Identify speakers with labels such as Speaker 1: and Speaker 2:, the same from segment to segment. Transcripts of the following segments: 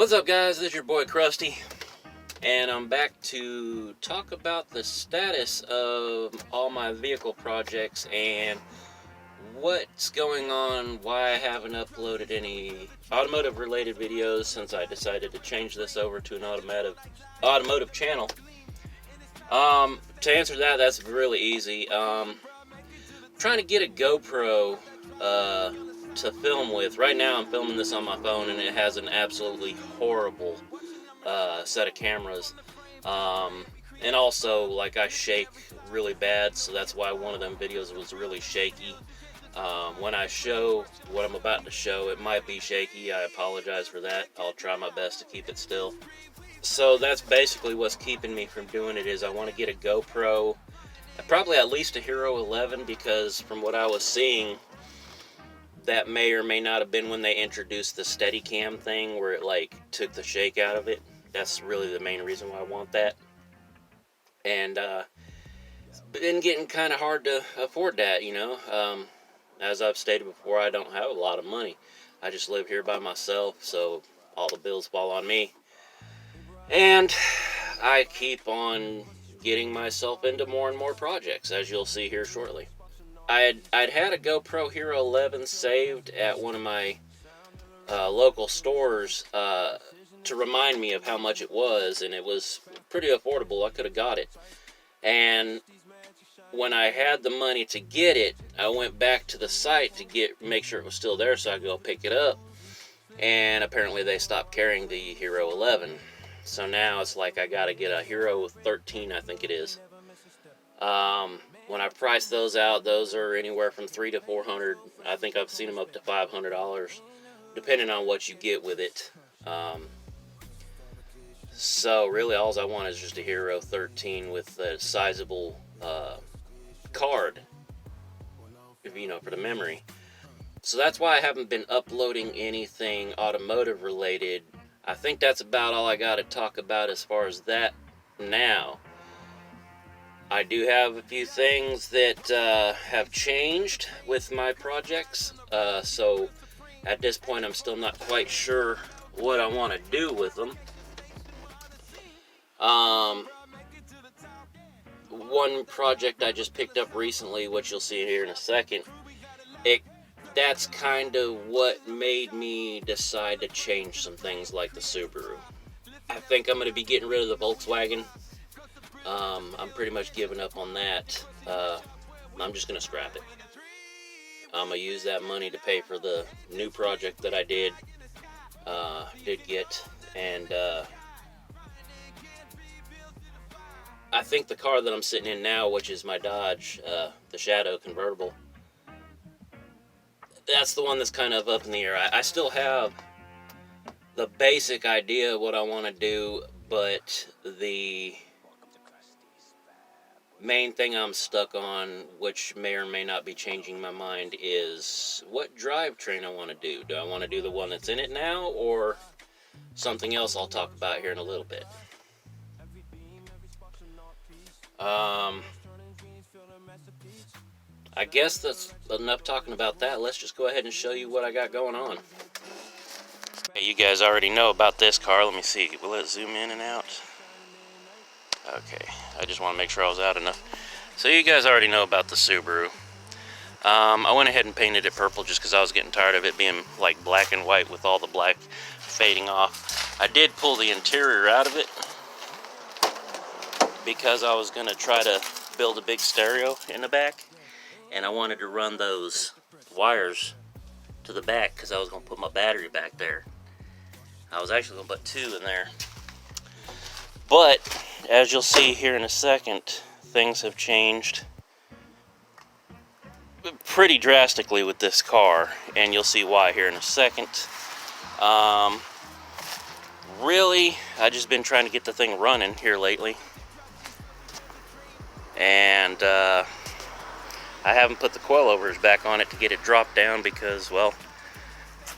Speaker 1: What's up, guys? This is your boy Krusty, and I'm back to talk about the status of all my vehicle projects and what's going on, why I haven't uploaded any automotive related videos since I decided to change this over to an automotive channel. To answer that, that's really easy. Trying to get a GoPro to film with. Right now I'm filming this on my phone and it has an absolutely horrible set of cameras. And also, like, I shake really bad, so that's why one of them videos was really shaky. When I show what I'm about to show, it might be shaky. I apologize for that. I'll try my best to keep it still. So that's basically what's keeping me from doing it, is I want to get a GoPro, probably at least a Hero 11, because from what I was seeing, that may or may not have been when they introduced the Steadicam thing, where it like took the shake out of it. That's really the main reason why I want that. And it's been getting kind of hard to afford that, you know. As I've stated before, I don't have a lot of money. I just live here by myself, so all the bills fall on me. And I keep on getting myself into more and more projects, as you'll see here shortly. I'd had a GoPro Hero 11 saved at one of my local stores to remind me of how much it was, and it was pretty affordable. I could have got it. And when I had the money to get it, I went back to the site to make sure it was still there so I could go pick it up. And apparently they stopped carrying the Hero 11. So now it's like I gotta get a Hero 13, I think it is. When I price those out, those are anywhere from $300 to $400. I think I've seen them up to $500, depending on what you get with it. So really, all I want is just a Hero 13 with a sizable card, you know, for the memory. So that's why I haven't been uploading anything automotive related. I think that's about all I got to talk about as far as that now. I do have a few things that have changed with my projects, so at this point I'm still not quite sure what I want to do with them. One project I just picked up recently, which you'll see here in a second, that's kind of what made me decide to change some things like the Subaru. I think I'm going to be getting rid of the Volkswagen. I'm pretty much giving up on that. I'm just going to scrap it. I'm going to use that money to pay for the new project that I did get. And I think the car that I'm sitting in now, which is my Dodge, the Shadow convertible, that's the one that's kind of up in the air. I still have the basic idea of what I want to do, but the main thing I'm stuck on, which may or may not be changing my mind, is what drivetrain I want to do. Do I want to do the one that's in it now, or something else I'll talk about here in a little bit? I guess that's enough talking about that. Let's just go ahead and show you what I got going on. You guys already know about this car. Let me see. Will it zoom in and out? Okay. I just want to make sure I was out enough. So you guys already know about the Subaru. I went ahead and painted it purple just because I was getting tired of it being like black and white with all the black fading off. I did pull the interior out of it because I was going to try to build a big stereo in the back. And I wanted to run those wires to the back because I was going to put my battery back there. I was actually going to put 2 in there. But, as you'll see here in a second, things have changed pretty drastically with this car. And you'll see why here in a second. Really, I've just been trying to get the thing running here lately. And, I haven't put the coilovers back on it to get it dropped down because, well,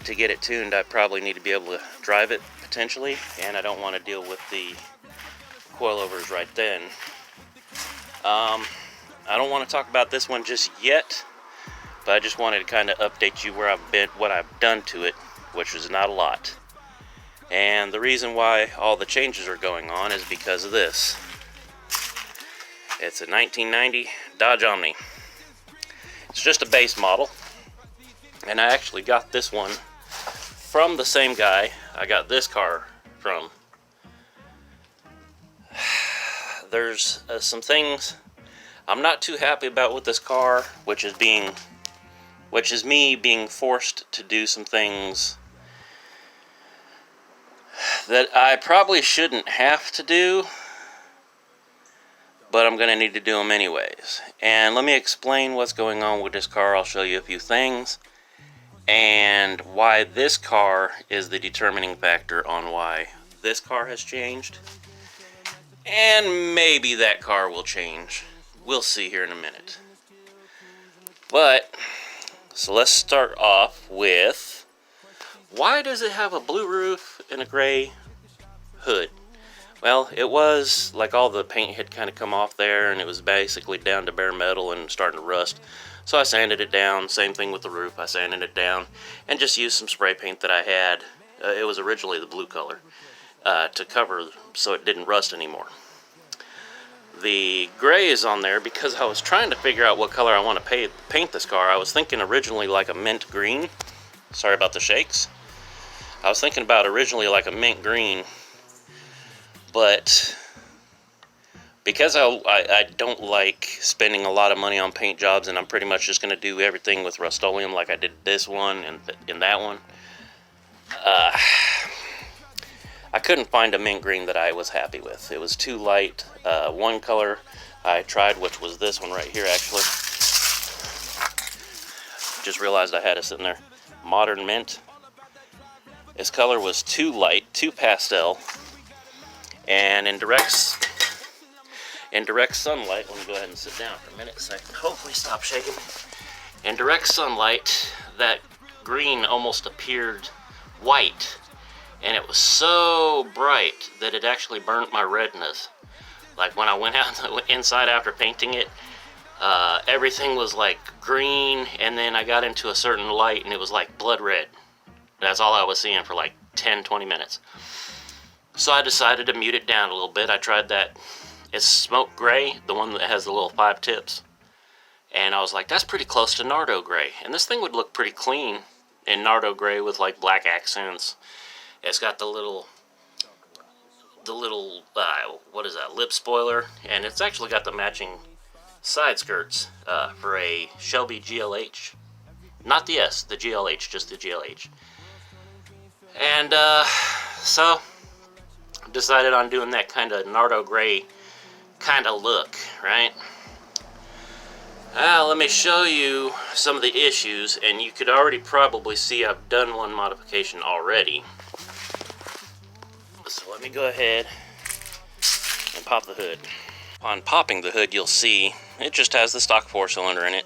Speaker 1: to get it tuned, I probably need to be able to drive it potentially, and I don't want to deal with the coilovers right then. I don't want to talk about this one just yet, but I just wanted to kind of update you where I've been, what I've done to it, which is not a lot. And the reason why all the changes are going on is because of this. It's a 1990 Dodge Omni. It's just a base model, and I actually got this one from the same guy I got this car from. There's some things I'm not too happy about with this car, which is me being forced to do some things that I probably shouldn't have to do, but I'm going to need to do them anyways. And let me explain what's going on with this car. I'll show you a few things and why this car is the determining factor on why this car has changed. And maybe that car will change. We'll see here in a minute. But, so let's start off with, why does it have a blue roof and a gray hood? Well, it was like all the paint had kind of come off there, and it was basically down to bare metal and starting to rust. So I sanded it down. Same thing with the roof. I sanded it down and just used some spray paint that I had. It was originally the blue color to cover so it didn't rust anymore. The gray is on there because I was trying to figure out what color I want to paint this car. I was thinking originally like a mint green. Sorry about the shakes. I was thinking about originally like a mint green, but because I don't like spending a lot of money on paint jobs, and I'm pretty much just going to do everything with Rust-Oleum like I did this one and that one, I couldn't find a mint green that I was happy with. It was too light. One color I tried, which was this one right here actually. Just realized I had it sitting there. Modern Mint. This color was too light, too pastel, and in direct sunlight, let me go ahead and sit down for a minute so I can hopefully stop shaking. In direct sunlight, that green almost appeared white, and it was so bright that it actually burnt my retinas. Like when I went out inside after painting it, everything was like green, and then I got into a certain light and it was like blood red. That's all I was seeing for like 10-20 minutes. So I decided to mute it down a little bit. I tried that. It's smoke gray, the one that has the little 5 tips. And I was like, that's pretty close to Nardo gray. And this thing would look pretty clean in Nardo gray with like black accents. It's got the little what is that, lip spoiler. And it's actually got the matching side skirts for a Shelby GLH. Not the S, the GLH, just the GLH. And so decided on doing that kind of Nardo gray kind of look, right? Let me show you some of the issues, and you could already probably see I've done one modification already. So let me go ahead and pop the hood. Upon popping the hood, you'll see it just has the stock 4-cylinder in it.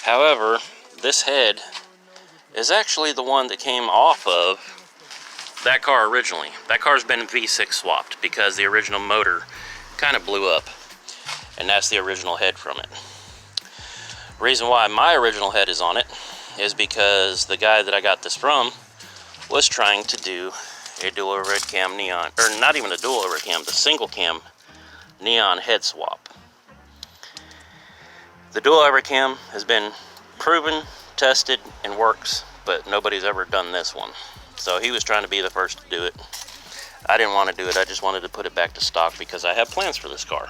Speaker 1: However, this head is actually the one that came off of that car originally. That car's been V6 swapped because the original motor kind of blew up, and that's the original head from it. The reason why my original head is on it is because the guy that I got this from was trying to do a dual overhead cam neon, or not even a dual overhead cam, the single cam neon head swap. The dual overhead cam has been proven, tested, and works, but nobody's ever done this one. So he was trying to be the first to do it. I didn't want to do it. I just wanted to put it back to stock because I have plans for this car.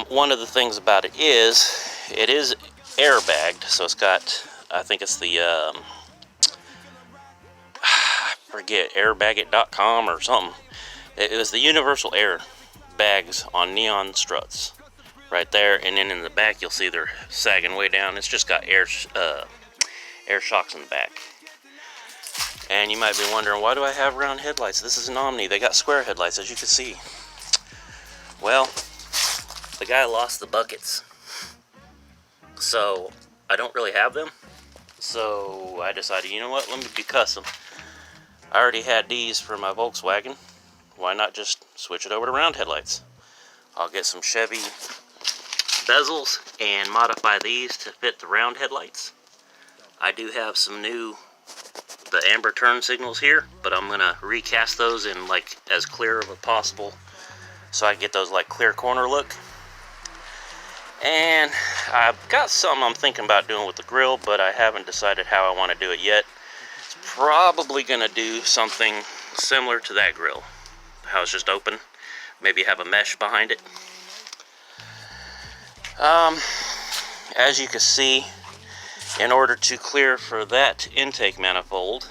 Speaker 1: One of the things about it is airbagged. So it's got, I think it's the, I forget, airbagit.com or something. It was the universal air bags on neon struts right there. And then in the back, you'll see they're sagging way down. It's just got air shocks in the back. And you might be wondering, why do I have round headlights? This is an Omni. They got square headlights, as you can see. Well, the guy lost the buckets, so I don't really have them. So I decided, you know what, let me be custom. I already had these for my Volkswagen. Why not just switch it over to round headlights? I'll get some Chevy bezels and modify these to fit the round headlights. I do have some new the amber turn signals here, but I'm gonna recast those in like as clear of a possible so I get those like clear corner look. And I've got something I'm thinking about doing with the grill, but I haven't decided how I want to do it yet. It's probably gonna do something similar to that grill, how it's just open, maybe have a mesh behind it. As you can see, in order to clear for that intake manifold,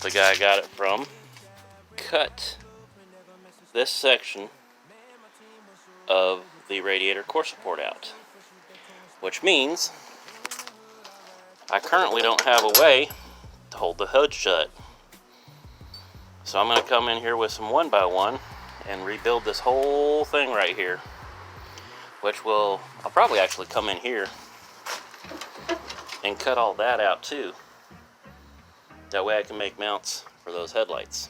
Speaker 1: the guy I got it from cut this section of the radiator core support out, which means I currently don't have a way to hold the hood shut. So I'm going to come in here with some 1x1 and rebuild this whole thing right here, which I'll probably actually come in here and cut all that out too. That way I can make mounts for those headlights.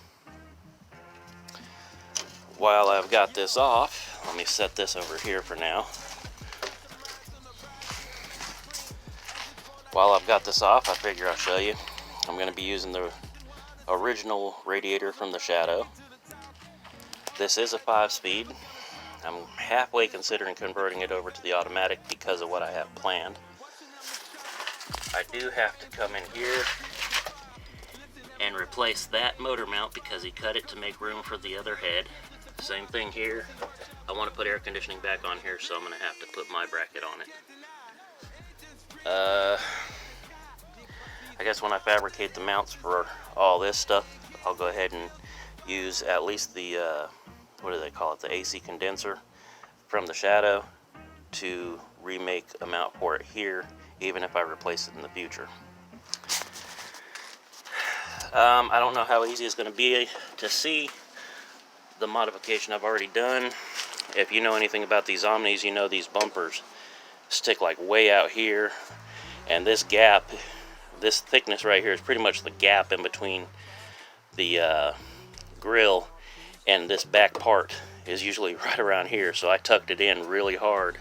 Speaker 1: While I've got this off, let me set this over here for now. While I've got this off, I figure I'll show you. I'm going to be using the original radiator from the Shadow. This is a 5-speed. I'm halfway considering converting it over to the automatic because of what I have planned. I do have to come in here and replace that motor mount because he cut it to make room for the other head. Same thing here. I want to put air conditioning back on here, so I'm going to have to put my bracket on it. I guess when I fabricate the mounts for all this stuff, I'll go ahead and use at least the, what do they call it, the AC condenser from the Shadow to remake a mount for it here, even if I replace it in the future. I don't know how easy it's going to be to see the modification I've already done. If you know anything about these Omnis, you know these bumpers stick like way out here, and this gap, this thickness right here is pretty much the gap in between the grill and this back part is usually right around here, so I tucked it in really hard.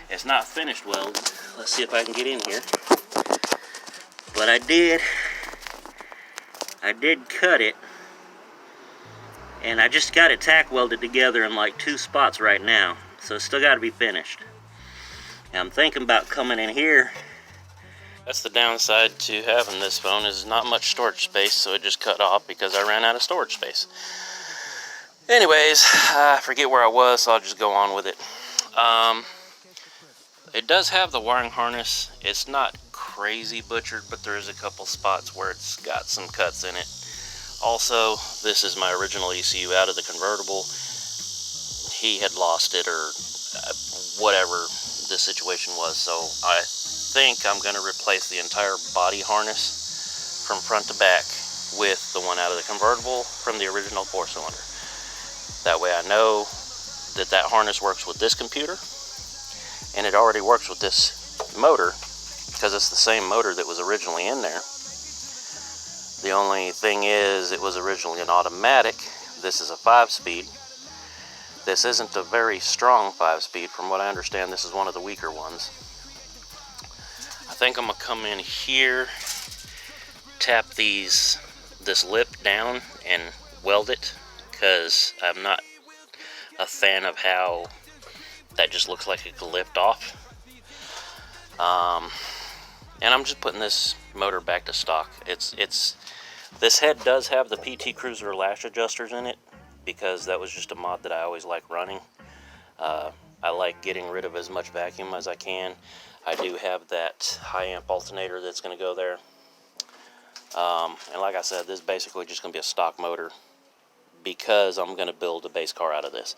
Speaker 1: It's not finished welded. Let's see if I can get in here. But I did cut it, and I just got it tack welded together in like 2 spots right now, so it's still got to be finished. And I'm thinking about coming in here. That's the downside to having this phone, is not much storage space, so it just cut off because I ran out of storage space. Anyways, I forget where I was, so I'll just go on with it. It does have the wiring harness. It's not crazy butchered, but there is a couple spots where it's got some cuts in it. Also, this is my original ECU out of the convertible. He had lost it, or whatever the situation was, so I think I'm going to replace the entire body harness from front to back with the one out of the convertible from the original 4-cylinder. That way I know that that harness works with this computer, and it already works with this motor because it's the same motor that was originally in there. The only thing is, it was originally an automatic. This is a 5-speed. This isn't a very strong 5-speed. From what I understand, this is one of the weaker ones. I think I'm gonna come in here, tap this lip down and weld it, because I'm not a fan of how that just looks like it could lift off. And I'm just putting this motor back to stock. This head does have the PT Cruiser lash adjusters in it, because that was just a mod that I always like running. I like getting rid of as much vacuum as I can. I do have that high amp alternator that's going to go there. And like I said, this is basically just going to be a stock motor, because I'm going to build a base car out of this.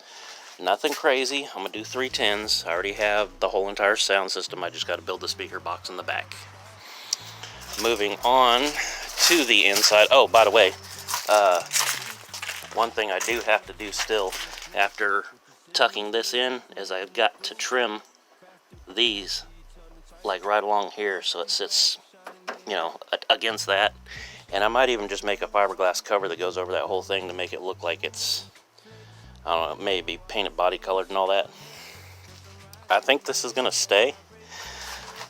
Speaker 1: Nothing crazy. I'm going to do 310s. I already have the whole entire sound system. I just got to build the speaker box in the back. Moving on to the inside. Oh, by the way, one thing I do have to do still after tucking this in is I've got to trim these like right along here so it sits, you know, against that. And I might even just make a fiberglass cover that goes over that whole thing to make it look like it's, I don't know, maybe painted body colored and all that. I think this is going to stay.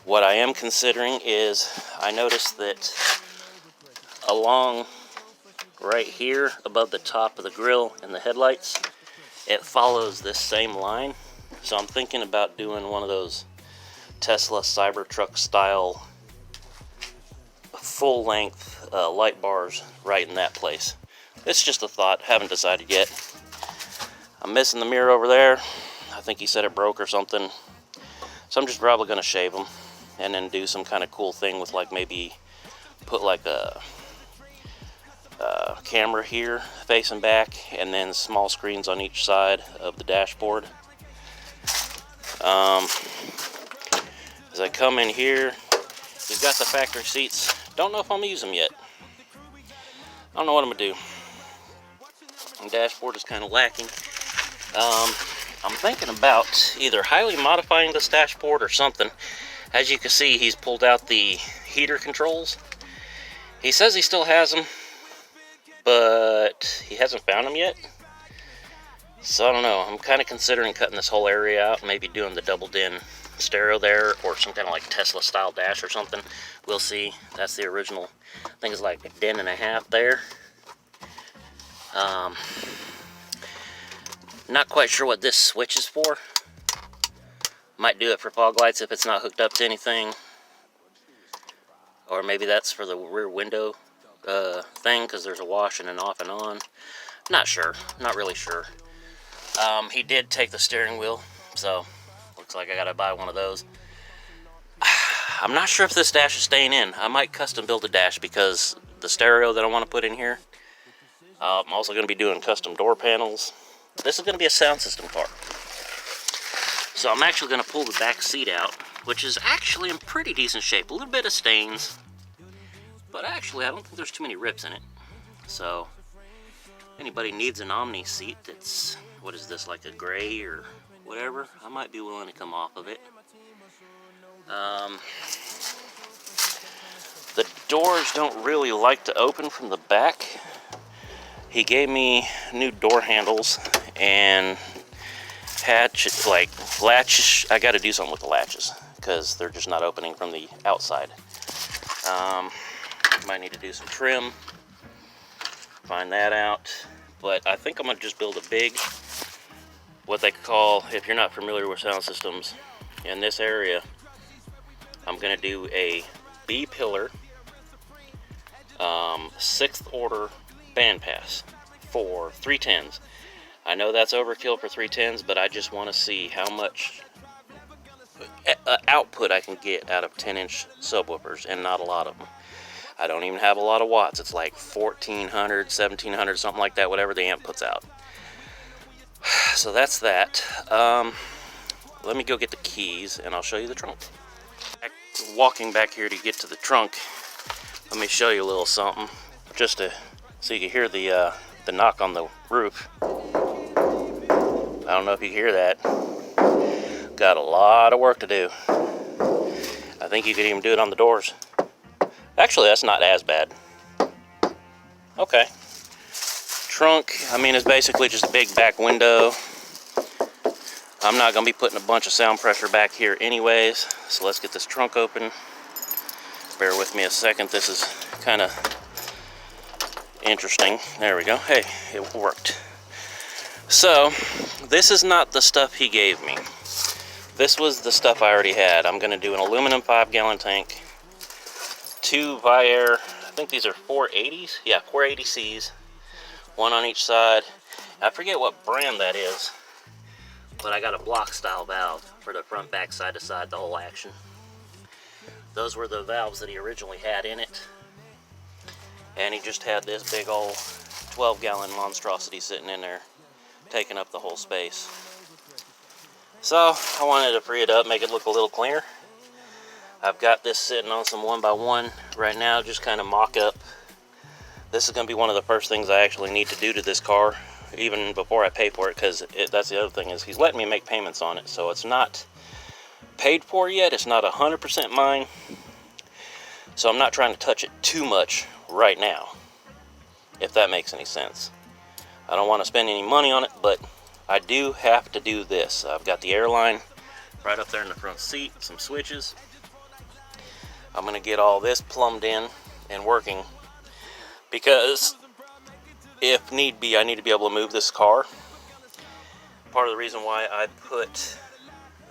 Speaker 1: What I am considering is, I noticed that along right here above the top of the grill and the headlights, it follows this same line. So I'm thinking about doing one of those Tesla Cybertruck style full length light bars right in that place. It's just a thought, haven't decided yet. I'm missing the mirror over there. I think he said it broke or something. So I'm just probably going to shave them and then do some kind of cool thing with, like, maybe put like a camera here facing back and then small screens on each side of the dashboard. As I come in here, he's got the factory seats. Don't know if I'm gonna use them yet. I don't know what I'm gonna do. The dashboard is kind of lacking. I'm thinking about either highly modifying this dashboard or something. As you can see, he's pulled out the heater controls. He says he still has them, but he hasn't found them yet. So I don't know. I'm kind of considering cutting this whole area out, maybe doing the double din stereo there, or some kind of like Tesla style dash or something. We'll see. That's the original. I think it's like a din and a half there. Not quite sure what this switch is for. Might do it for fog lights if it's not hooked up to anything. Or maybe that's for the rear window thing, because there's a wash and an off and on. Not sure. Not really sure. He did take the steering wheel, so looks like I gotta buy one of those. I'm not sure if this dash is staying in. I might custom build a dash because the stereo that I want to put in here. I'm also going to be doing custom door panels. This is going to be a sound system car. So I'm actually going to pull the back seat out, which is actually in pretty decent shape. A little bit of stains, but actually I don't think there's too many rips in it. So if anybody needs an Omni seat that's, what is this, like a gray or whatever, I might be willing to come off of it. The doors don't really like to open from the back. He gave me new door handles and latch. I got to do something with the latches because they're just not opening from the outside. Might need to do some trim, find that out. But I think I'm gonna just build a big, what they call, if you're not familiar with sound systems in this area, I'm gonna do a B pillar 6th order bandpass for 310s. I know that's overkill for 310s, but I just want to see how much output I can get out of 10-inch subwoofers, and not a lot of them. I don't even have a lot of watts. It's like 1400, 1700, something like that, whatever the amp puts out. So that's that. Let me go get the keys and I'll show you the trunk. Walking back here to get to the trunk, let me show you a little something, just to so you can hear the knock on the roof. I don't know if you can hear that. Got a lot of work to do. I think you could even do it on the doors. Actually, that's not as bad. Okay. Trunk, I mean, it's basically just a big back window. I'm not going to be putting a bunch of sound pressure back here anyways, so let's get this trunk open. Bear with me a second, this is kind of interesting. There we go. Hey, it worked. So, this is not the stuff he gave me. This was the stuff I already had. I'm going to do an aluminum 5-gallon tank, 2 Viair, I think these are 480s? Yeah, 480Cs, one on each side. I forget what brand that is, but I got a block style valve for the front, back, side to side, the whole action. Those were the valves that he originally had in it. And he just had this big old 12-gallon monstrosity sitting in there, taking up the whole space. So I wanted to free it up, make it look a little cleaner. I've got this sitting on some 1x1 right now, just kind of mock up. This is going to be one of the first things I actually need to do to this car, even before I pay for it, because that's the other thing, is he's letting me make payments on it. So it's not paid for yet, it's not 100% mine. So I'm not trying to touch it too much right now, if that makes any sense. I don't want to spend any money on it, but I do have to do this. I've got the airline right up there in the front seat, some switches. I'm going to get all this plumbed in and working. because if need be, I need to be able to move this car. Part of the reason why I put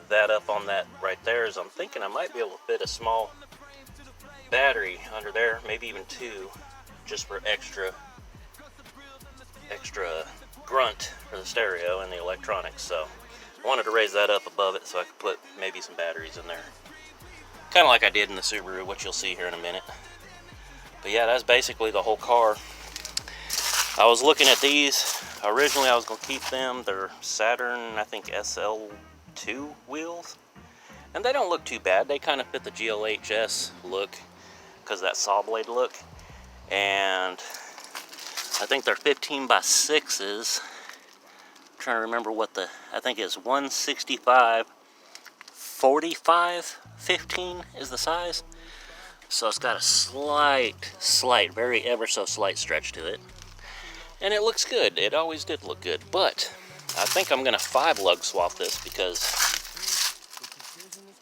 Speaker 1: that up on that right there is I'm thinking I might be able to fit a small battery under there, maybe even two, just for extra grunt for the stereo and the electronics. So I wanted to raise that up above it so I could put maybe some batteries in there, kind of like I did in the Subaru, which you'll see here in a minute. But yeah, that's basically the whole car. I was looking at these. Originally I was going to keep them. They're Saturn, I think SL2 wheels, and they don't look too bad. They kind of fit the GLHS look because that saw blade look. And I think they're 15 by 6s. I'm trying to remember what I think it's 165 45 15 is the size. So it's got a slight, very ever so slight stretch to it. And it looks good. It always did look good. But I think I'm going to 5-lug swap this because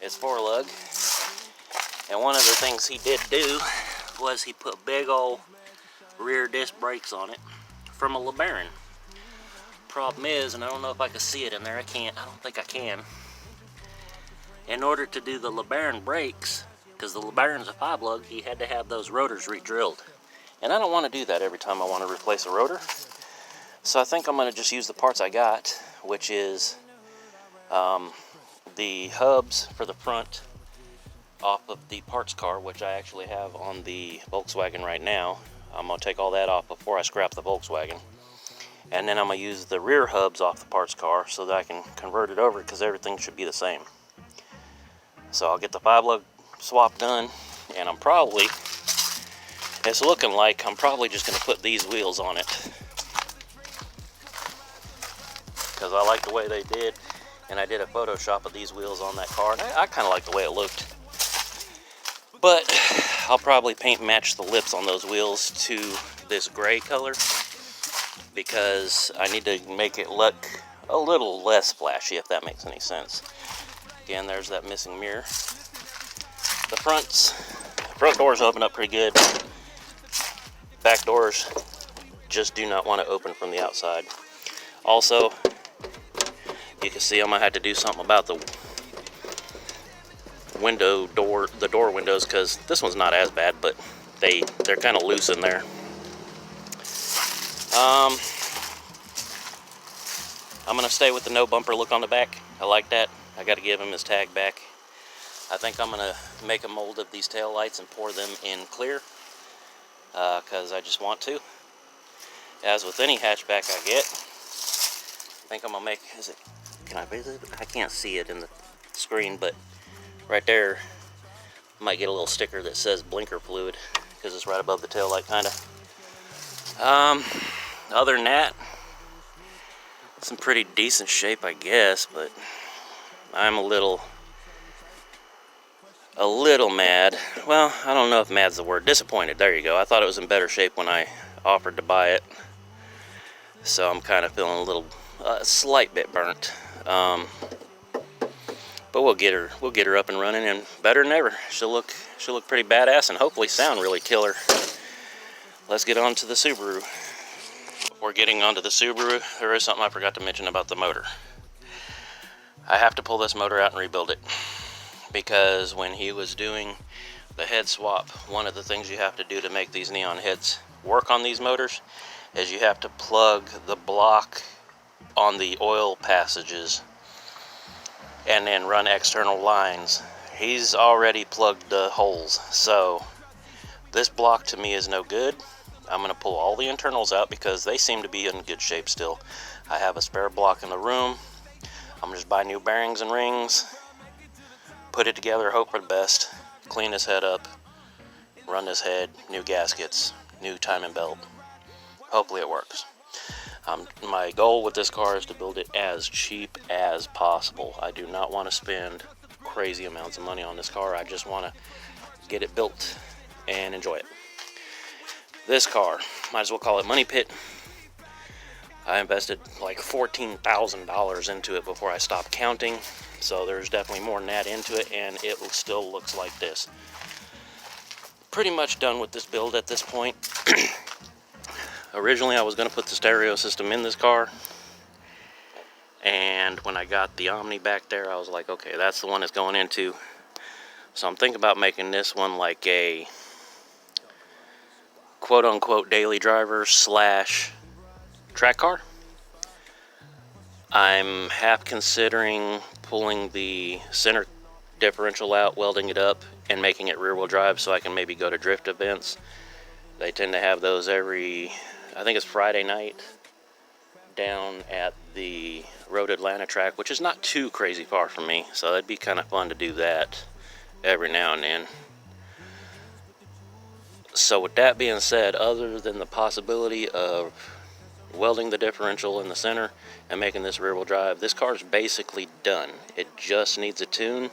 Speaker 1: it's 4-lug. And one of the things he did do was he put big old rear disc brakes on it from a LeBaron. Problem is, and I don't know if I can see it in there, I don't think I can. In order to do the LeBaron brakes, because the LeBaron's a 5-lug, he had to have those rotors re-drilled. And I don't want to do that every time I want to replace a rotor. So I think I'm going to just use the parts I got, which is the hubs for the front off of the parts car, which I actually have on the Volkswagen right now. I'm going to take all that off before I scrap the Volkswagen. And then I'm going to use the rear hubs off the parts car so that I can convert it over, because everything should be the same. So I'll get the 5-lug swap done, and it's looking like I'm probably just going to put these wheels on it, because I like the way they did, and I did a Photoshop of these wheels on that car, and I kind of like the way it looked. But I'll probably paint match the lips on those wheels to this gray color, because I need to make it look a little less flashy, if that makes any sense. Again, there's that missing mirror. The front doors open up pretty good. Back doors just do not want to open from the outside. Also, you can see I'm gonna have to do something about the door windows, because this one's not as bad, but they're kind of loose in there. I'm gonna stay with the no bumper look on the back. I like that. I got to give him his tag back. I think I'm gonna make a mold of these tail lights and pour them in clear, because I just want to. As with any hatchback I get, I think I'm gonna make. I can't see it in the screen, but right there, I might get a little sticker that says blinker fluid, because it's right above the tail light, kind of. Other than that, it's in pretty decent shape, I guess, but I'm a little mad. Well, I don't know if mad's the word. Disappointed. There you go. I thought it was in better shape when I offered to buy it, so I'm kind of feeling a slight bit burnt. But we'll get her up and running, and better than ever. She'll look pretty badass, and hopefully sound really killer. Let's get on to the Subaru. Before getting onto the Subaru, there is something I forgot to mention about the motor. I have to pull this motor out and rebuild it, because when he was doing the head swap, one of the things you have to do to make these neon heads work on these motors is you have to plug the block on the oil passages and then run external lines. He's already plugged the holes, so this block to me is no good. I'm going to pull all the internals out because they seem to be in good shape still. I have a spare block in the room. I'm going to just buy new bearings and rings, put it together, hope for the best, clean his head up, run his head, new gaskets, new timing belt. Hopefully it works. My goal with this car is to build it as cheap as possible. I do not want to spend crazy amounts of money on this car. I just want to get it built and enjoy it. This car, might as well call it Money Pit. I invested like $14,000 into it before I stopped counting, so there's definitely more than that into it, and it still looks like this. Pretty much done with this build at this point. Originally I was going to put the stereo system in this car, and when I got the Omni back there, I was like, okay, that's the one it's going into. So I'm thinking about making this one like a quote-unquote daily driver slash track car. I'm half considering pulling the center differential out, welding it up, and making it rear-wheel drive so I can maybe go to drift events. They tend to have those every, I think it's Friday night, down at the Road Atlanta track, which is not too crazy far from me, so that'd be kind of fun to do that every now and then. So with that being said, other than the possibility of welding the differential in the center and making this rear-wheel drive, this car is basically done. It just needs a tune,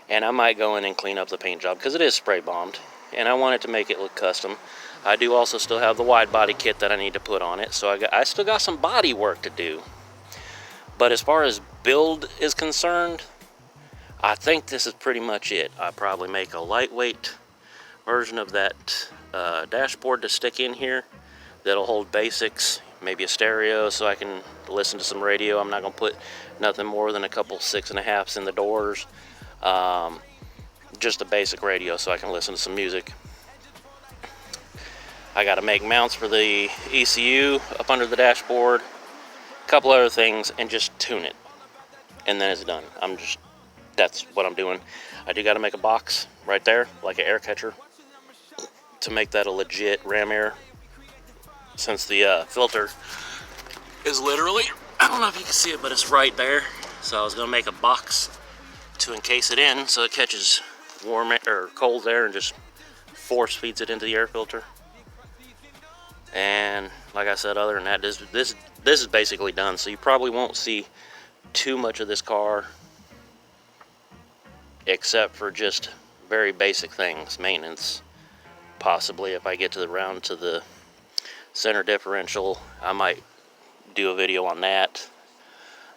Speaker 1: and I might go in and clean up the paint job because it is spray bombed, and I wanted to make it look custom. I do also still have the wide body kit that I need to put on it, so I still got some body work to do. But as far as build is concerned, I think this is pretty much it. I probably make a lightweight version of that dashboard to stick in here that'll hold basics, maybe a stereo so I can listen to some radio. I'm not going to put nothing more than a couple 6.5s in the doors. Just a basic radio so I can listen to some music. I got to make mounts for the ECU up under the dashboard, a couple other things, and just tune it. And then it's done. That's what I'm doing. I do got to make a box right there, like an air catcher, to make that a legit ram air, since the filter is literally, I don't know if you can see it, but it's right there. So I was going to make a box to encase it in so it catches warm or cold air and just force feeds it into the air filter. And like I said, other than that, this is basically done. So you probably won't see too much of this car, except for just very basic things, maintenance. Possibly if I get around to the center differential, I might do a video on that.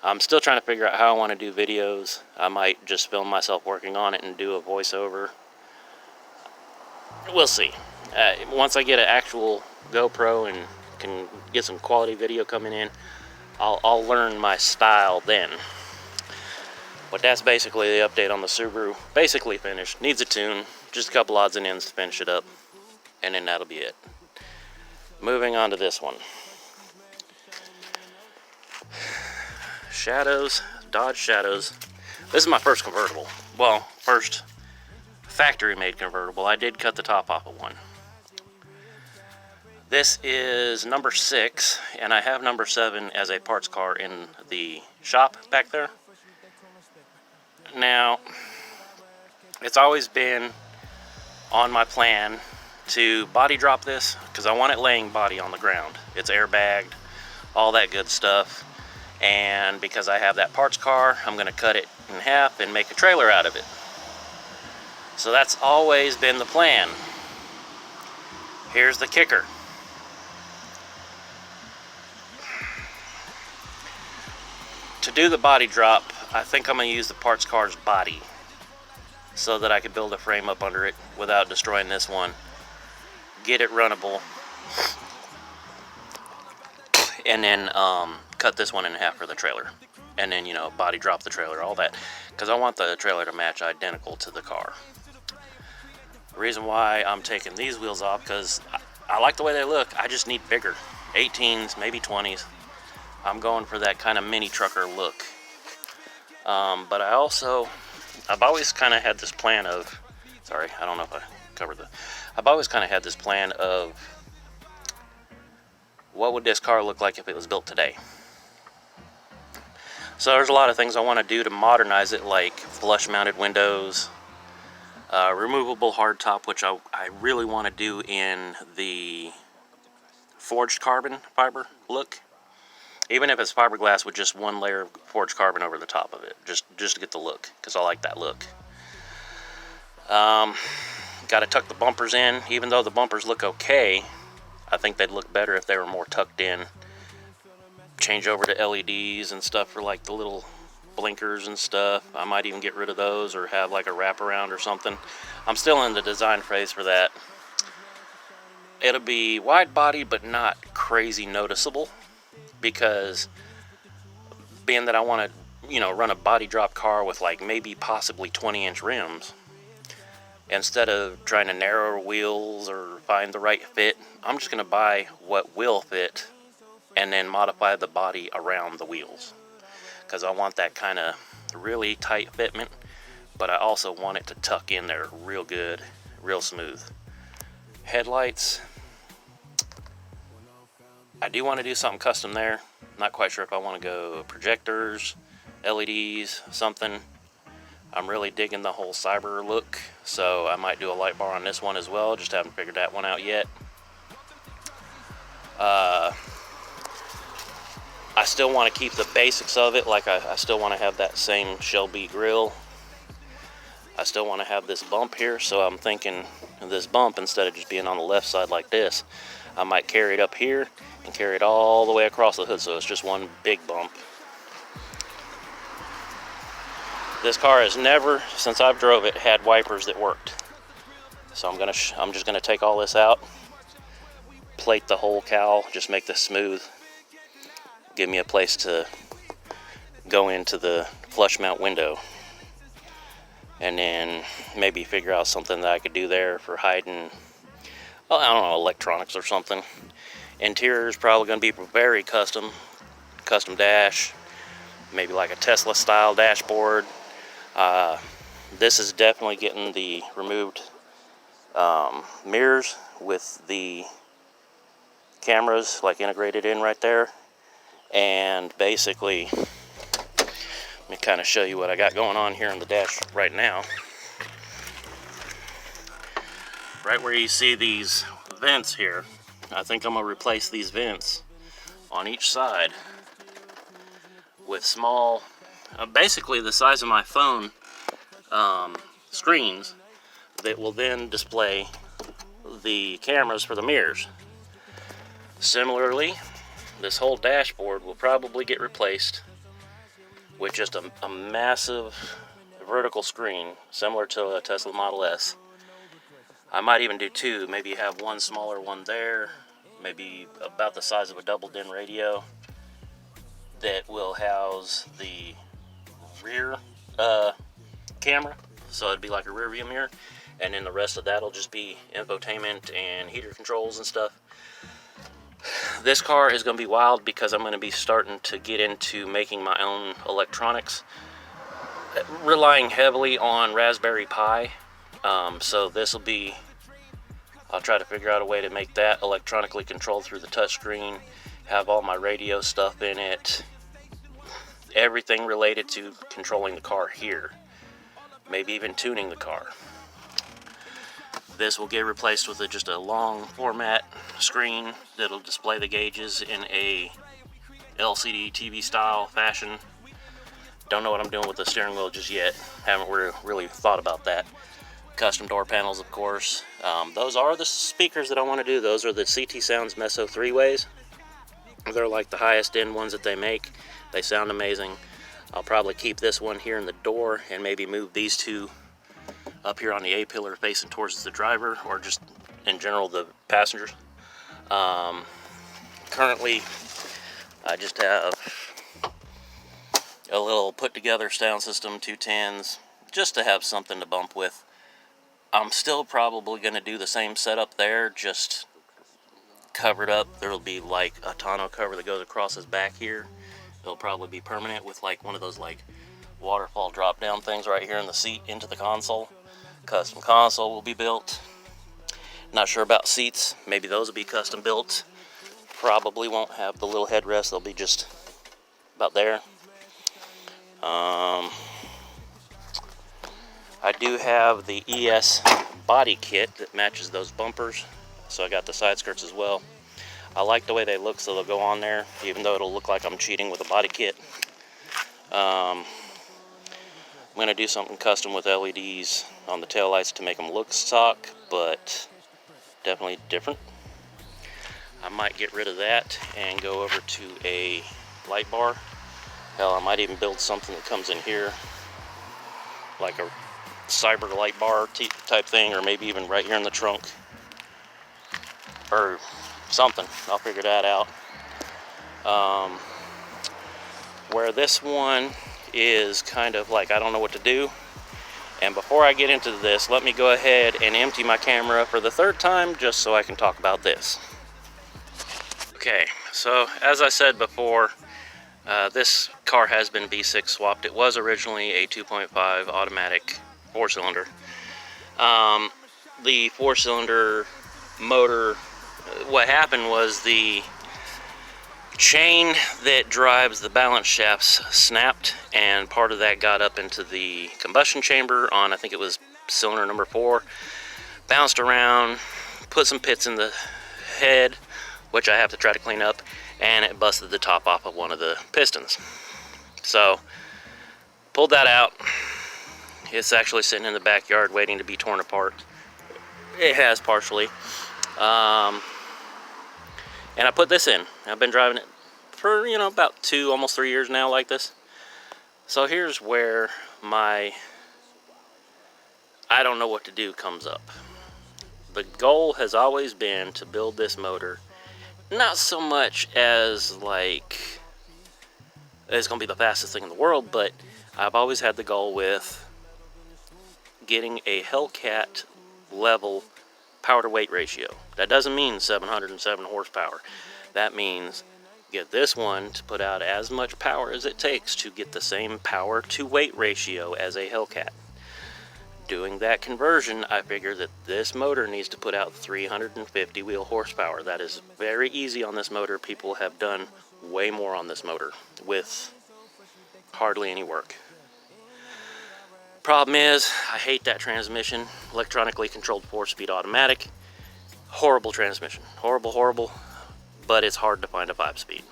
Speaker 1: I'm still trying to figure out how I want to do videos. I might just film myself working on it and do a voiceover. We'll see. Once I get an actual GoPro and can get some quality video coming in, I'll learn my style then. But that's basically the update on the Subaru. Basically finished. Needs a tune. Just a couple odds and ends to finish it up. And then that'll be it. Moving on to this one. Shadows, Dodge Shadows. This is my first convertible. Well, first factory made convertible. I did cut the top off of one. This is number 6, and I have number 7 as a parts car in the shop back there. Now, it's always been on my plan to body drop this because I want it laying body on the ground. It's airbagged, all that good stuff. And because I have that parts car, I'm going to cut it in half and make a trailer out of it. So that's always been the plan. Here's the kicker. To do the body drop, I think I'm going to use the parts car's body so that I could build a frame up under it without destroying this one. Get it runnable. And then cut this one in half for the trailer. And then, you know, body drop the trailer, all that. Because I want the trailer to match identical to the car. The reason why I'm taking these wheels off, because I like the way they look. I just need bigger. 18s, maybe 20s. I'm going for that kind of mini trucker look. But I've always kind of had this plan of, sorry, I don't know if I covered the, I've always kind of had this plan of what would this car look like if it was built today. So there's a lot of things I want to do to modernize it, like flush mounted windows, removable hardtop, which I really want to do in the forged carbon fiber look. Even if it's fiberglass with just one layer of forged carbon over the top of it, just to get the look, because I like that look. Got to tuck the bumpers in. Even though the bumpers look okay, I think they'd look better if they were more tucked in. Change over to LEDs and stuff for like the little blinkers and stuff. I might even get rid of those or have like a wraparound or something. I'm still in the design phase for that. It'll be wide body, but not crazy noticeable, because being that I want to, run a body drop car with like maybe possibly 20-inch rims, instead of trying to narrow wheels or find the right fit, I'm just going to buy what will fit and then modify the body around the wheels, because I want that kind of really tight fitment, but I also want it to tuck in there real good, real smooth. Headlights, I do want to do something custom there. Not quite sure if I want to go projectors, LEDs, something. I'm really digging the whole cyber look, so I might do a light bar on this one as well. Just haven't figured that one out yet. I still want to keep the basics of it, like I still want to have that same Shelby grill. I still want to have this bump here, so I'm thinking this bump, instead of just being on the left side like this, I might carry it up here and carry it all the way across the hood, so it's just one big bump. This car has never, since I've drove it, had wipers that worked. So I'm just gonna take all this out, plate the whole cowl, just make this smooth, give me a place to go into the flush mount window, and then maybe figure out something that I could do there for hiding, well, I don't know, electronics or something. Interior is probably going to be very custom dash, maybe like a Tesla style dashboard. This is definitely getting the removed mirrors with the cameras like integrated in right there. And basically, let me kind of show you what I got going on here in the dash right now. Right where you see these vents here, I think I'm going to replace these vents on each side with small, basically the size of my phone screens that will then display the cameras for the mirrors. Similarly, this whole dashboard will probably get replaced with just a massive vertical screen similar to a Tesla Model S. I might even do two, maybe have one smaller one there, maybe about the size of a double DIN radio, that will house the rear camera, so it'd be like a rear view mirror, and then the rest of that will just be infotainment and heater controls and stuff. This car is going to be wild because I'm going to be starting to get into making my own electronics, relying heavily on Raspberry Pi. So this will be, I'll try to figure out a way to make that electronically controlled through the touchscreen, have all my radio stuff in it, everything related to controlling the car here, maybe even tuning the car. This will get replaced with just a long format screen that'll display the gauges in a LCD TV style fashion. Don't know what I'm doing with the steering wheel just yet. Haven't really thought about that. Custom door panels, of course. Those are the speakers that I want to do. Those are the CT Sounds Meso 3-ways. They're like the highest end ones that they make. They sound amazing. I'll probably keep this one here in the door and maybe move these two up here on the A-pillar facing towards the driver, or just in general the passengers. Currently I just have a little put together sound system, 210s, just to have something to bump with. I'm still probably going to do the same setup there, just covered up. There'll be like a tonneau cover that goes across his back here. It'll probably be permanent with like one of those like waterfall drop down things right here in the seat into the console. Custom console will be built. Not sure about seats. Maybe those will be custom built. Probably won't have the little headrest. They'll be just about there. I do have the ES body kit that matches those bumpers, so I got the side skirts as well. I like the way they look, so they'll go on there, even though it'll look like I'm cheating with a body kit. I'm going to do something custom with LEDs on the taillights to make them look stock, but definitely different. I might get rid of that and go over to a light bar. Hell, I might even build something that comes in here, like a cyber light bar type thing, or maybe even right here in the trunk. Or something. I'll figure that out. Where this one is kind of like I don't know what to do. And before I get into this, let me go ahead and empty my camera for the third time just so I can talk about this. Okay, so as I said before, this car has been V6 swapped. It was originally a 2.5 automatic 4-cylinder. The 4-cylinder motor, what happened was the chain that drives the balance shafts snapped, and part of that got up into the combustion chamber on, I think it was cylinder number 4, bounced around, put some pits in the head, which I have to try to clean up, and it busted the top off of one of the pistons. So pulled that out. It's actually sitting in the backyard waiting to be torn apart. It has partially. And I put this in. I've been driving it for, about 2, almost 3 years now like this. So here's where my I don't know what to do comes up. The goal has always been to build this motor, not so much as like it's going to be the fastest thing in the world, but I've always had the goal with getting a Hellcat level power to weight ratio. That doesn't mean 707 horsepower. That means get this one to put out as much power as it takes to get the same power to weight ratio as a Hellcat. Doing that conversion, I figure that this motor needs to put out 350 wheel horsepower. That is very easy on this motor. People have done way more on this motor with hardly any work. Problem is, I hate that transmission. Electronically controlled 4-speed automatic. Horrible transmission. Horrible, but it's hard to find a 5-speed.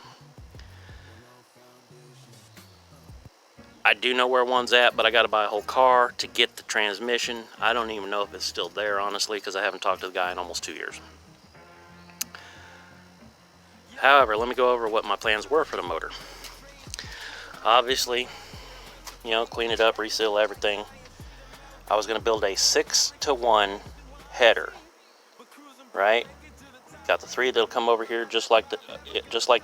Speaker 1: I do know where one's at, but I got to buy a whole car to get the transmission. I don't even know if it's still there, honestly, because I haven't talked to the guy in almost 2 years. However, let me go over what my plans were for the motor. Obviously, clean it up, reseal everything. I was going to build a 6-to-1 header, right? Got the 3 that'll come over here just like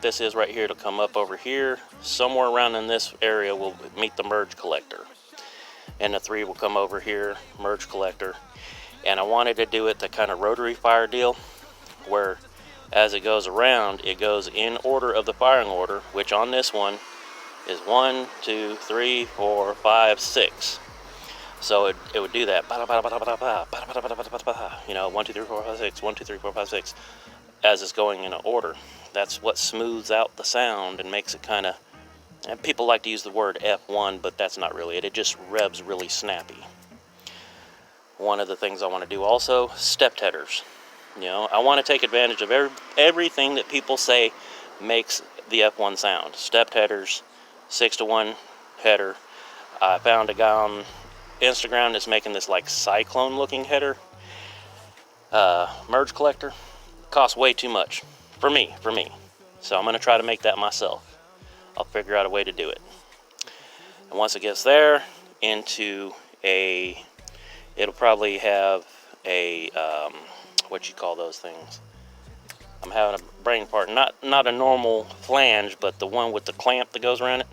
Speaker 1: this is right here. It'll come up over here. Somewhere around in this area will meet the merge collector. And the 3 will come over here, merge collector. And I wanted to do it the kind of rotary fire deal where as it goes around, it goes in order of the firing order, which on this one is 1, 2, 3, 4, 5, 6. So it would do that. 1, 2, 3, 4, 5, 6, 1, 2, 3, 4, 5, 6, as it's going in order. That's what smooths out the sound and makes it kind of, and people like to use the word F1, but that's not really it. It just revs really snappy. One of the things I want to do also, stepped headers. I want to take advantage of everything that people say makes the F1 sound. Stepped headers, 6-to-1 header. I found a guy on Instagram that's making this like cyclone looking header. Merge collector. Costs way too much for me. So I'm going to try to make that myself. I'll figure out a way to do it. And once it gets there, it'll probably have a, what you call those things? I'm having a brain fart. Not a normal flange, but the one with the clamp that goes around it.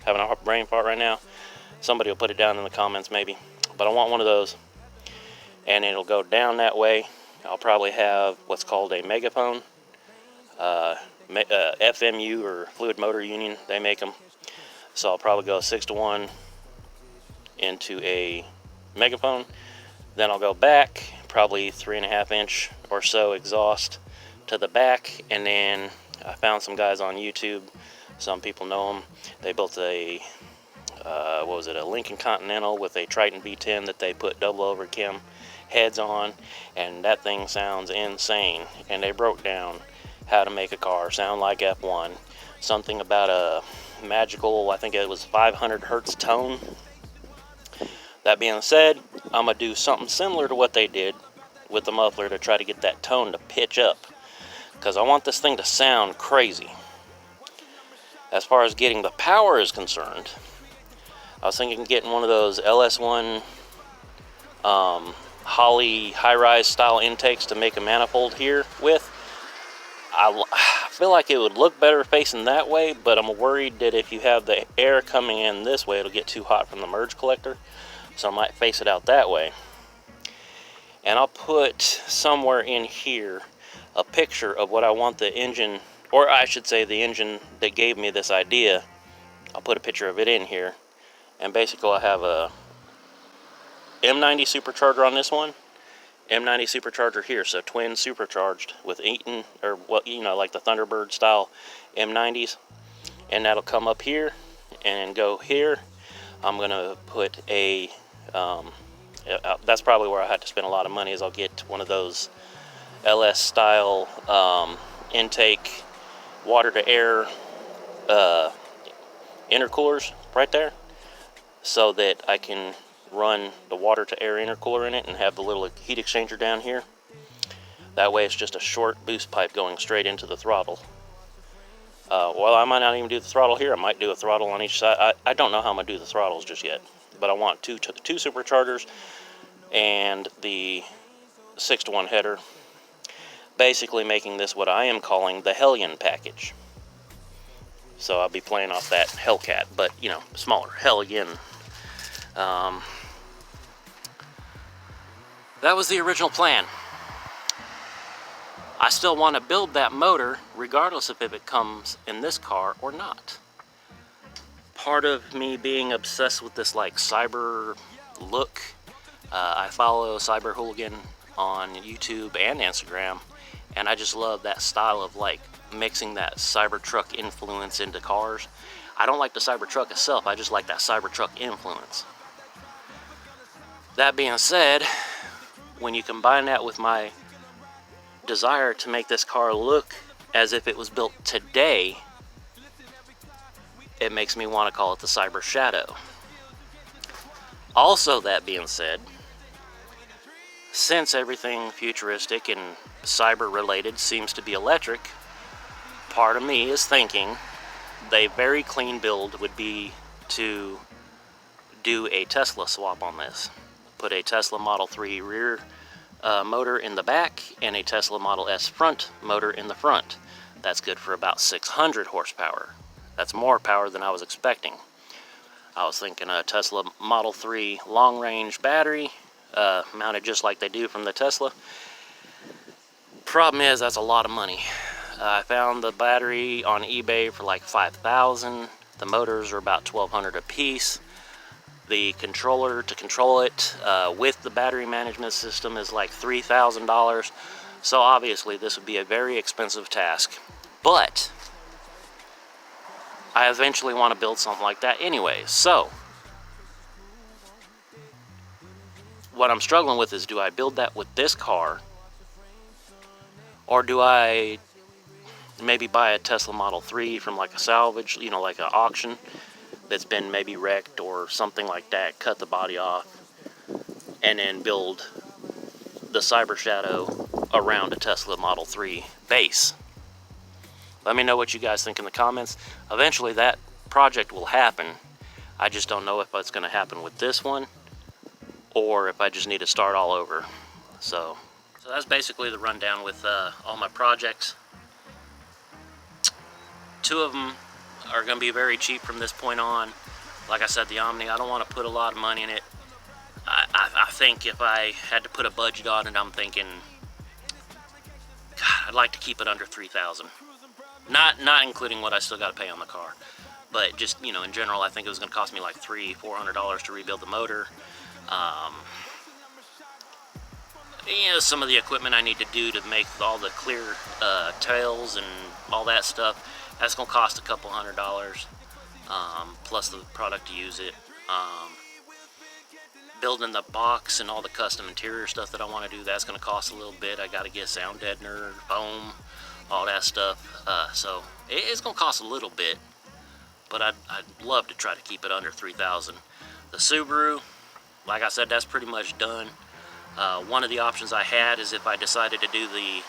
Speaker 1: Having a brain fart right now. Somebody will put it down in the comments maybe. But I want one of those. And it'll go down that way. I'll probably have what's called a megaphone. FMU or Fluid Motor Union, they make them. So I'll probably go 6-to-1 into a megaphone. Then I'll go back, probably 3.5-inch or so exhaust to the back. And then I found some guys on YouTube. Some people know them. They built a Lincoln Continental with a Triton V10 that they put double over cam heads on, and that thing sounds insane. And they broke down how to make a car sound like F1. Something about a magical, I think it was 500 hertz tone. That being said, I'm gonna do something similar to what they did with the muffler to try to get that tone to pitch up, because I want this thing to sound crazy. As far as getting the power is concerned, I was thinking of getting one of those LS1 Holley high-rise style intakes to make a manifold here with. I feel like it would look better facing that way, but I'm worried that if you have the air coming in this way, it'll get too hot from the merge collector. So I might face it out that way. And I'll put somewhere in here a picture of what I want the engine, or I should say the engine that gave me this idea. I'll put a picture of it in here. And basically I have a M90 supercharger on this one, M90 supercharger here, so twin supercharged with Eaton, or what, you know, like the Thunderbird style M90s. And that'll come up here and go here. I'm gonna put a that's probably where I had to spend a lot of money, is I'll get one of those LS style intake water to air intercoolers right there, so that I can run the water to air intercooler in it and have the little heat exchanger down here. That way it's just a short boost pipe going straight into the throttle. Well, I might not even do the throttle here. I might do a throttle on each side. I don't know how I'm going to do the throttles just yet. But I want two superchargers and the 6-to-1 header. Basically making this what I am calling the Hellion package. So I'll be playing off that Hellcat, but, you know, smaller. Hellion. That was the original plan. I still want to build that motor regardless of if it comes in this car or not. Part of me being obsessed with this like cyber look, I follow Cyber Hooligan on YouTube and Instagram, and I just love that style of like mixing that Cybertruck influence into cars. I don't like the Cybertruck itself, I just like that Cybertruck influence. That being said, when you combine that with my desire to make this car look as if it was built today, it makes me want to call it the Cyber Shadow. Also, that being said, since everything futuristic and cyber related seems to be electric, part of me is thinking the very clean build would be to do a Tesla swap on this. Put a Tesla Model 3 rear motor in the back and a Tesla Model S front motor in the front. That's good for about 600 horsepower. That's more power than I was expecting. I was thinking a Tesla Model 3 long-range battery, mounted just like they do from the Tesla. Problem is, that's a lot of money. I found the battery on eBay for like $5,000. The motors are about $1,200 a piece. The controller to control it with the battery management system is like $3,000. So obviously this would be a very expensive task. But I eventually want to build something like that anyway. So what I'm struggling with is, do I build that with this car, or do I maybe buy a Tesla Model 3 from like a salvage, you know, like an auction that's been maybe wrecked or something like that, cut the body off, and then build the Cyber Shadow around a Tesla Model 3 base. Let me know what you guys think in the comments. Eventually that project will happen. I just don't know if it's going to happen with this one or if I just need to start all over. So that's basically the rundown with all my projects. 2 of them are going to be very cheap from this point on. Like I said, the Omni, I don't want to put a lot of money in it. I think if I had to put a budget on it, I'm thinking, God, I'd like to keep it under $3,000. Not including what I still got to pay on the car, but just, you know, in general, I think it was going to cost me like $300-400 to rebuild the motor. You know, some of the equipment I need to do to make all the clear tails and all that stuff, that's going to cost a couple $100, plus the product to use it. Building the box and all the custom interior stuff that I want to do, that's going to cost a little bit. I got to get sound deadener, foam, all that stuff. So it's going to cost a little bit, but I'd love to try to keep it under $3,000. The Subaru, like I said, that's pretty much done. One of the options I had is if I decided to do the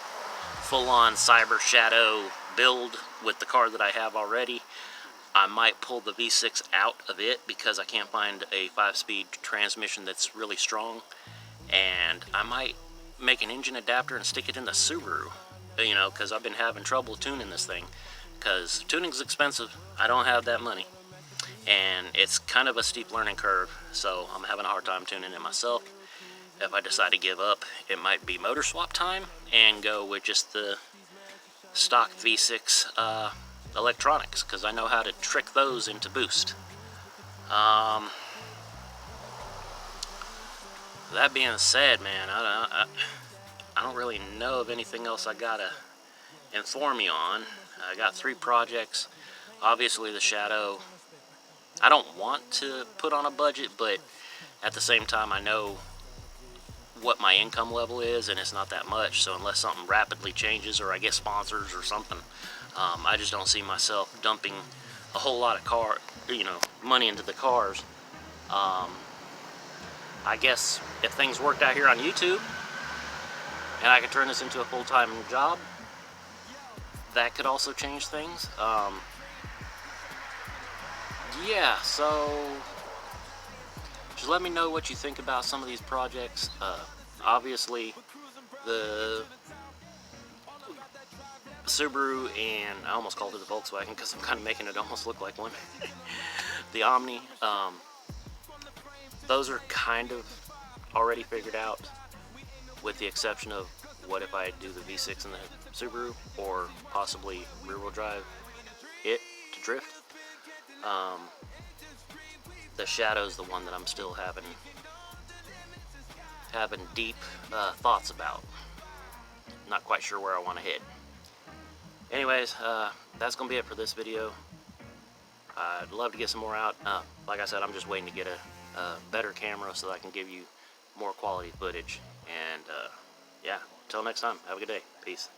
Speaker 1: full-on Cyber Shadow build with the car that I have already, I might pull the V6 out of it because I can't find a 5-speed transmission that's really strong, and I might make an engine adapter and stick it in the Subaru. you know, because I've been having trouble tuning this thing, because tuning's expensive. I don't have that money, and it's kind of a steep learning curve, so I'm having a hard time tuning it myself. If I decide to give up, it might be motor swap time and go with just the stock V6 electronics, because I know how to trick those into boost. That being said, man, I don't really know of anything else I gotta inform you on. I got 3 projects. Obviously the Shadow, I don't want to put on a budget, but at the same time I know what my income level is, and it's not that much, so unless something rapidly changes or I get sponsors or something, I just don't see myself dumping a whole lot of money into the cars. I guess if things worked out here on YouTube and I could turn this into a full-time job, that could also change things. Yeah, so just let me know what you think about some of these projects. Obviously, the Subaru, and I almost called it the Volkswagen because I'm kind of making it almost look like one. The Omni, those are kind of already figured out, with the exception of what if I do the V6 in the Subaru, or possibly rear-wheel drive it to drift. The Shadow's the one that I'm still having deep thoughts about. Not quite sure where I want to head. Anyways, that's gonna be it for this video. I'd love to get some more out. Like I said, I'm just waiting to get a better camera so that I can give you more quality footage. And yeah, until next time, have a good day. Peace.